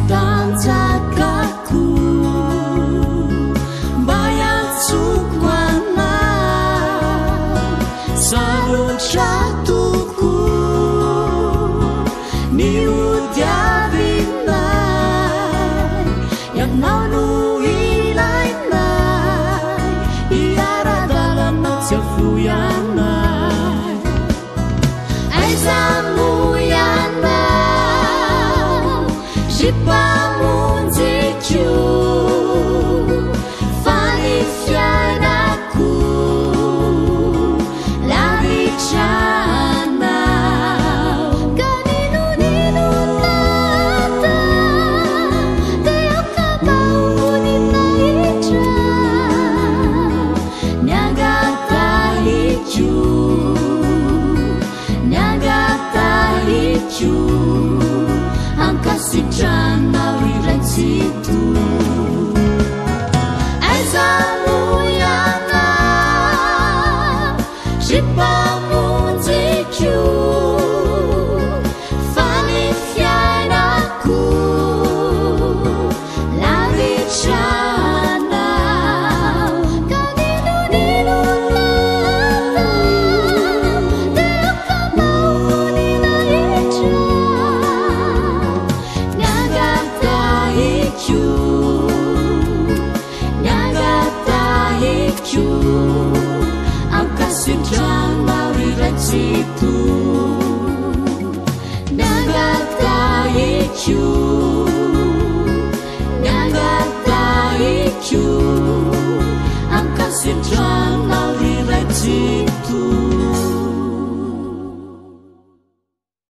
dan jagaku, bayang sukwana selalu jatuhku ni udia binai yang nanu ilai nai iara dalam nafsu yang nai aizamu yang nai sipamu jicu fani fianaku lari jana kaninu ninu tata teo kapau nina ija nyagata hiju angka si jana wiran situ aizamu yana sipamu jicu fani fianaku lari jana kaninu ninu tata teo kapau nina ija angka sedang mawiran situ Nagata hijau angka sedang